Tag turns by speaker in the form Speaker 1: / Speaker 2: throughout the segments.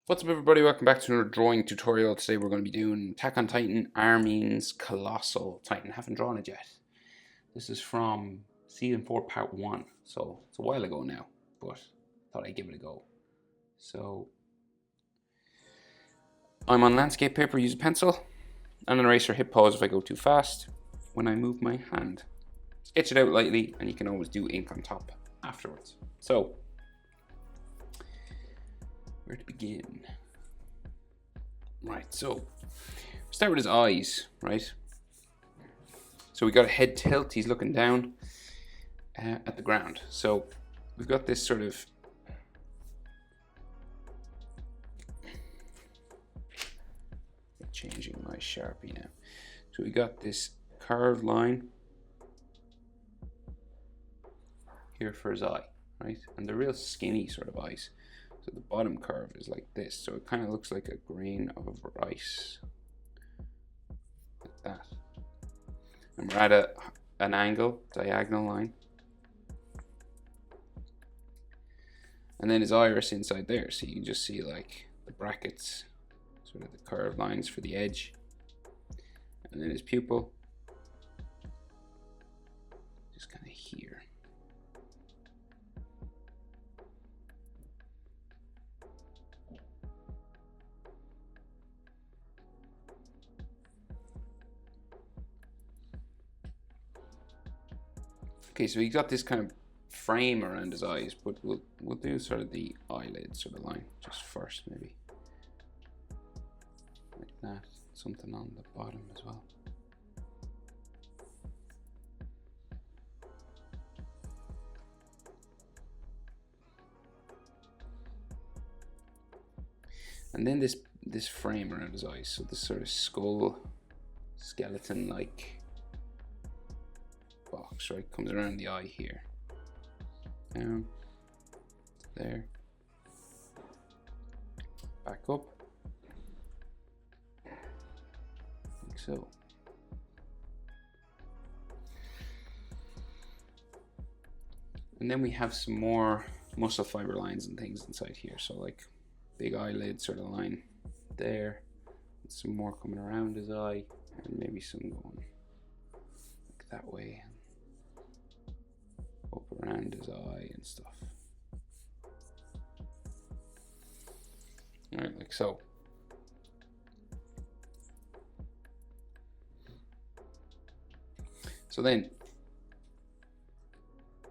Speaker 1: What's up everybody, welcome back to another drawing tutorial. Today we're going to be doing Attack on Titan, Armin's Colossal Titan. Haven't drawn it yet. This is from Season 4 Part 1, so it's a while ago now, but thought I'd give it a go. So, I'm on landscape paper, use a pencil, and an eraser. Hit pause if I go too fast when I move my hand. Sketch it out lightly, and you can always do ink on top afterwards. So, where to begin? Right, so start with his eyes, right? So we got a head tilt, he's looking down at the ground. So we've got this sort of changing my Sharpie now. So we got this curved line here for his eye, right? And they're real skinny sort of eyes. So the bottom curve is like this, so it kind of looks like a grain of rice, like that. And we're at an angle, diagonal line. And then his iris inside there, so you can just see like the brackets, sort of the curved lines for the edge. And then his pupil, just kind of here. Okay, so he got this kind of frame around his eyes, but we'll do sort of the eyelid sort of line just first, maybe like that. Something on the bottom as well. And then this frame around his eyes, so this sort of skull skeleton like box, right, comes around the eye here, down, there, back up, like so. And then we have some more muscle fiber lines and things inside here, so like big eyelid sort of line there, and some more coming around his eye, and maybe some going like that way, up around his eye and stuff. Alright, like so. So then,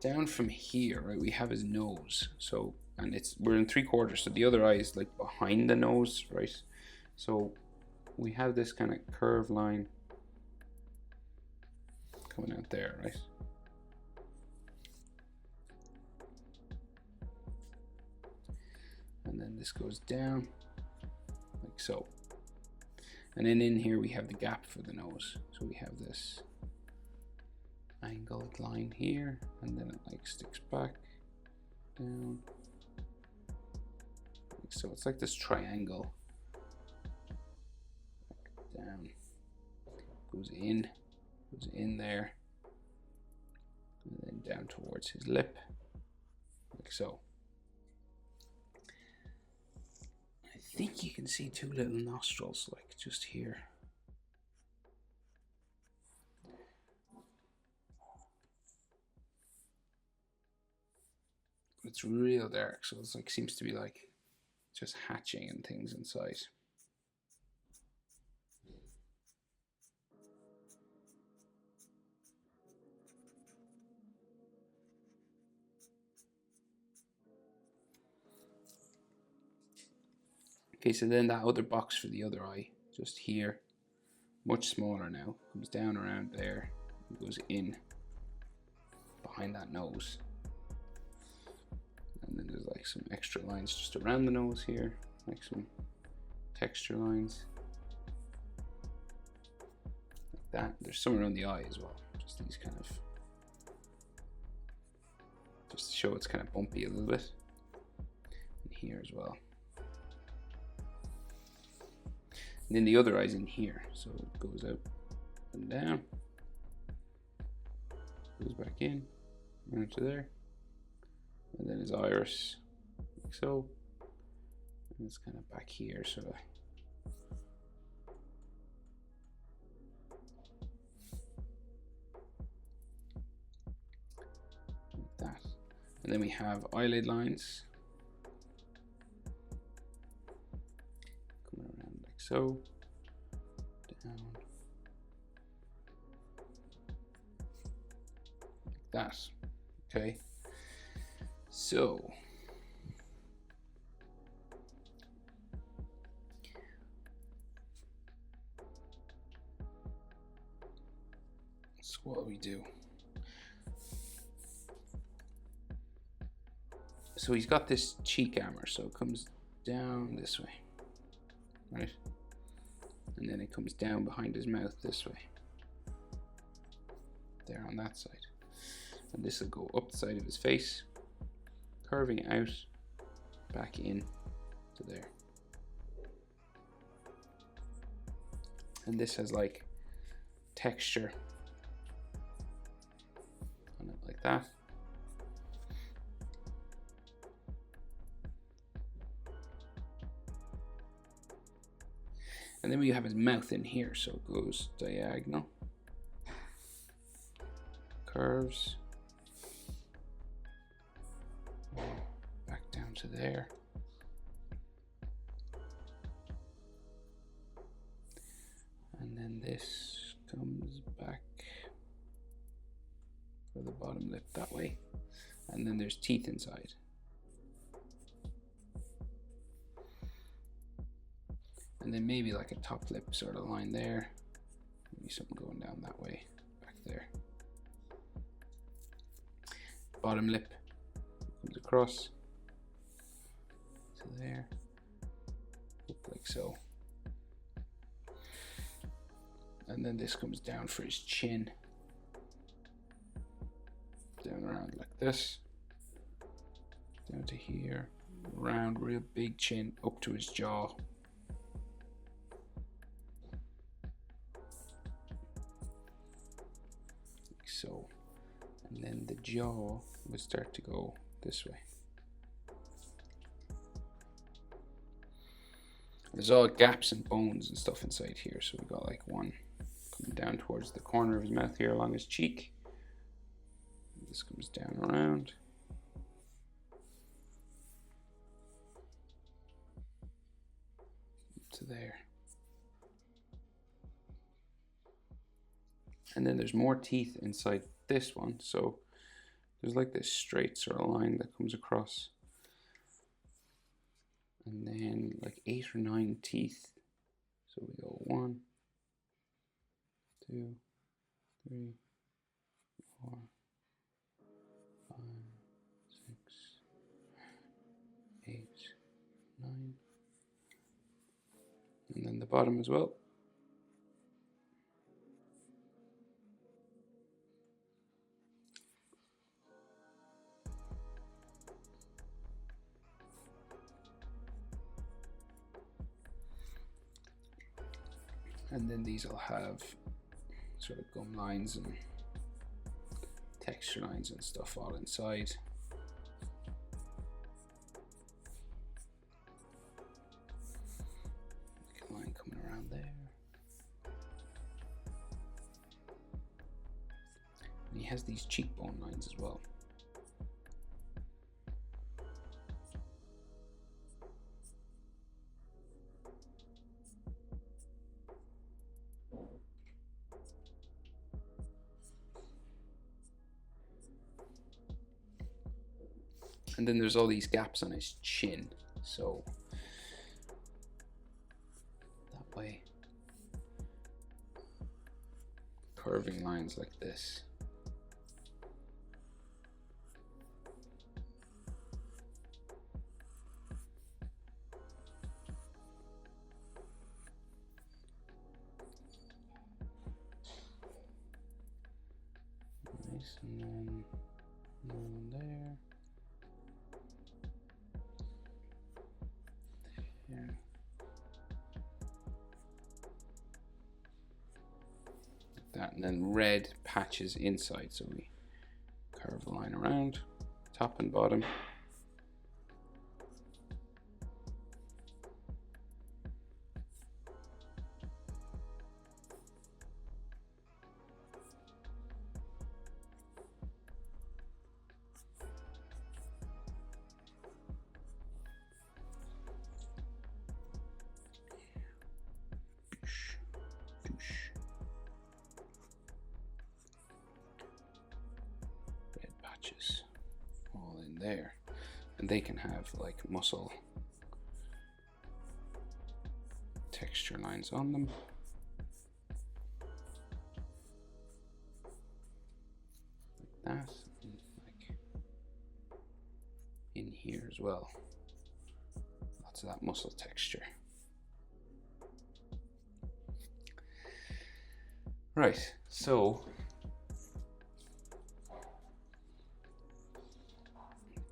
Speaker 1: down from here, right, we have his nose. So, and we're in 3/4, so the other eye is like behind the nose, right? So we have this kind of curved line coming out there, right? And then this goes down like so. And then in here we have the gap for the nose. So we have this angled line here, and then it like sticks back down like so. It's like this triangle, down, goes in there, and then down towards his lip like so. I think you can see two little nostrils like just here. It's real dark, so it's like seems to be like just hatching and things inside. Okay, so then that other box for the other eye, just here, much smaller now, comes down around there, and goes in behind that nose. And then there's like some extra lines just around the nose here, like some texture lines, like that. There's some around the eye as well, just these kind of, just to show it's kind of bumpy a little bit. And here as well. And then the other eye's in here, so it goes out and down, goes back in, into there, and then his iris, like so, It's kind of back here, sort of. Like that. And then we have eyelid lines. Coming around like so. Down. Like that. Okay. So what we do. So he's got this cheek armor, so it comes down this way, right? And then it comes down behind his mouth this way. There on that side. And this will go up the side of his face, curving out, back in to there. And this has like texture on it like that. And then we have his mouth in here, so it goes diagonal, curves, back down to there. And then this comes back for the bottom lip that way. And then there's teeth inside. And then maybe like a top lip sort of line there. Maybe something going down that way, back there. Bottom lip comes across to there, up like so. And then this comes down for his chin. Down around like this. Down to here. Round, real big chin, up to his jaw. So, and then the jaw would start to go this way. There's all gaps and bones and stuff inside here, so we got like one coming down towards the corner of his mouth here along his cheek. This comes down around. To there. And then there's more teeth inside this one, so there's like this straight sort of line that comes across. And then like 8 or 9 teeth. So we go 1, 2, 3, 4, 5, 6, 8, 9. And then the bottom as well. And then these will have sort of gum lines and texture lines and stuff all inside. Like a line coming around there. And he has these cheekbone lines as well. And then there's all these gaps on his chin, so that way, curving lines like this. Nice, and then one there. That, and then red patches inside, so we curve a line around top and bottom. Red patches all in there, and they can have like muscle texture lines on them. Like that, and like in here as well. Lots of that muscle texture. Right, so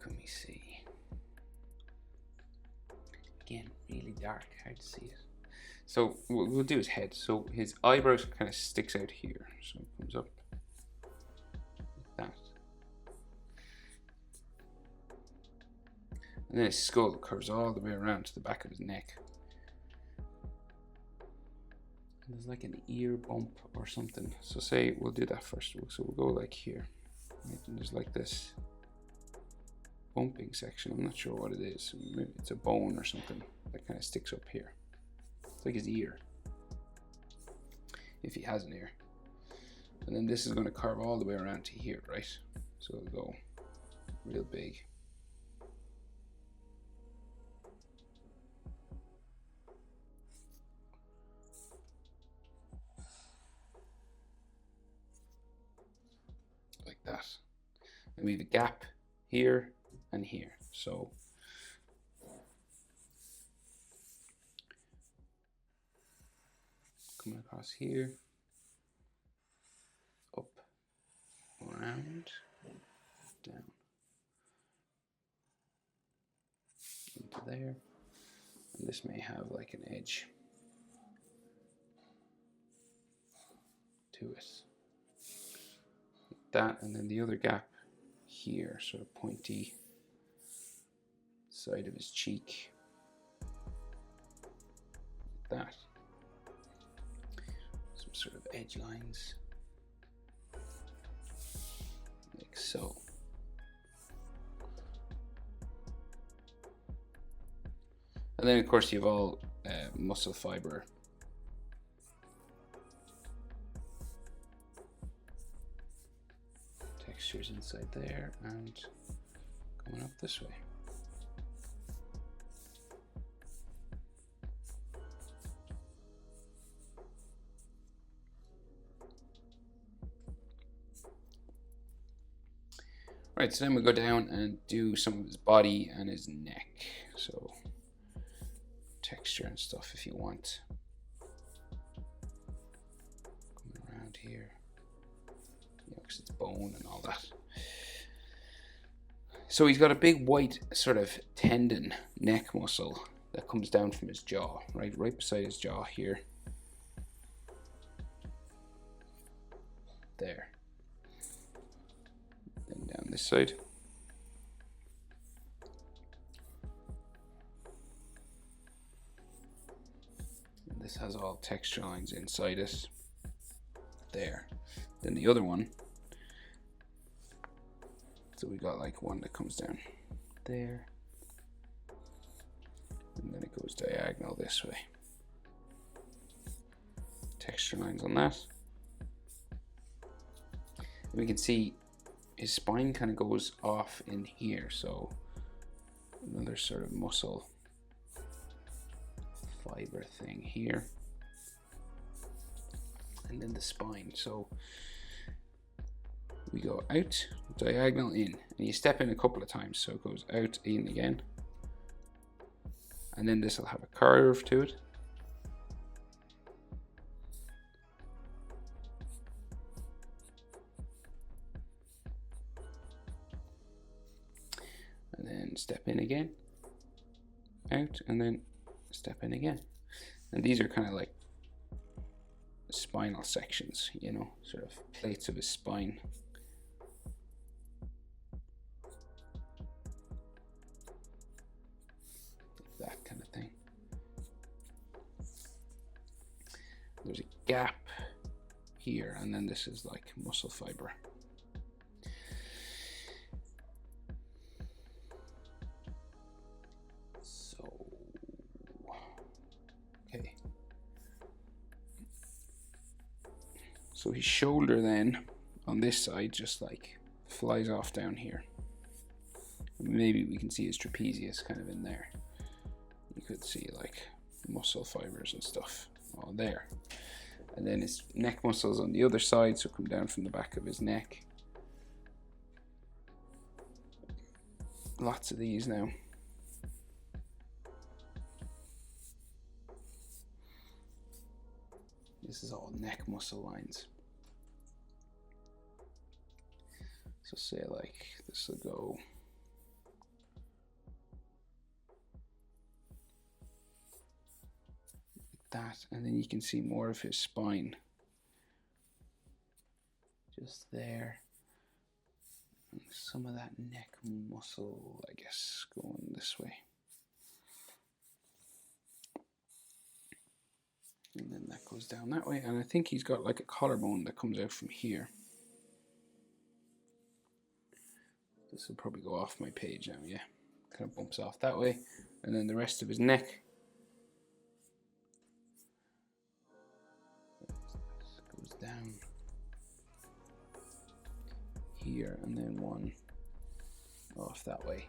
Speaker 1: let me see. Again, really dark, hard to see it. So what we'll do his head. So his eyebrows kind of sticks out here, so it comes up like that. And then his skull curves all the way around to the back of his neck. And there's like an ear bump or something. So say we'll do that first. So we'll go like here. Right? And there's like this bumping section. I'm not sure what it is. Maybe it's a bone or something that kind of sticks up here. It's like his ear, if he has an ear. And then this is going to curve all the way around to here, right? So it'll go real big. Like that. And we have a gap here and here. So coming across here, up, around, down, into there, and this may have like an edge to it, like that, and then the other gap here, sort of pointy side of his cheek, like that. Some sort of edge lines, like so. And then of course you have all muscle fiber textures inside there and coming up this way. Right, so then we go down and do some of his body and his neck. So texture and stuff if you want. Coming around here, you know, because it's bone and all that. So he's got a big white sort of tendon neck muscle that comes down from his jaw, right beside his jaw here. There. Then down this side. And this has all texture lines inside it. There. Then the other one. So we got like one that comes down there. And then it goes diagonal this way. Texture lines on that. And we can see his spine kind of goes off in here, so another sort of muscle fiber thing here, and then the spine. So we go out, diagonal in, and you step in a couple of times, so it goes out, in again, and then this will have a curve to it. And then step in again, out, and then step in again. And these are kind of like spinal sections, you know, sort of plates of his spine. That kind of thing. There's a gap here, and then this is like muscle fiber. So his shoulder then on this side just like flies off down here. Maybe we can see his trapezius kind of in there. You could see like muscle fibers and stuff all there. And then his neck muscles on the other side, so come down from the back of his neck. Lots of these now. This is all neck muscle lines. So say like this will go like that, and then you can see more of his spine just there. And some of that neck muscle, I guess, going this way. And then that goes down that way, and I think he's got like a collarbone that comes out from here. This will probably go off my page now, yeah. Kind of bumps off that way, and then the rest of his neck goes down here, and then one off that way.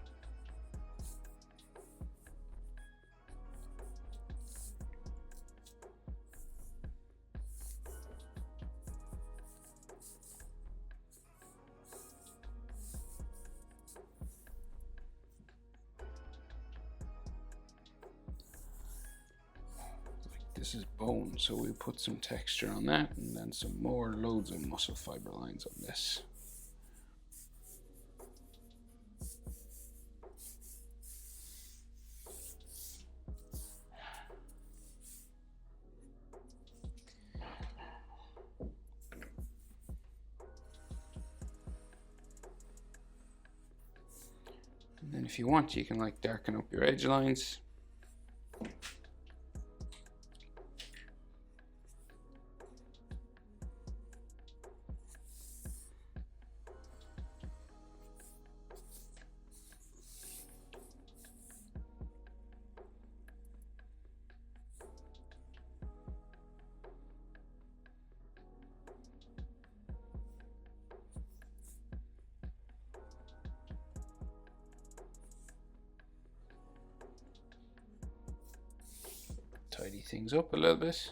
Speaker 1: This is bone, so we put some texture on that, and then some more loads of muscle fiber lines on this. And then if you want, you can like darken up your edge lines. Tidy things up a little bit.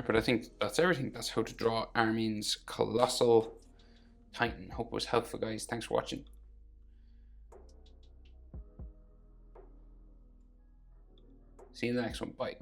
Speaker 1: But I think that's everything. That's how to draw Armin's Colossal Titan. Hope it was helpful, guys. Thanks for watching. See you in the next one. Bye.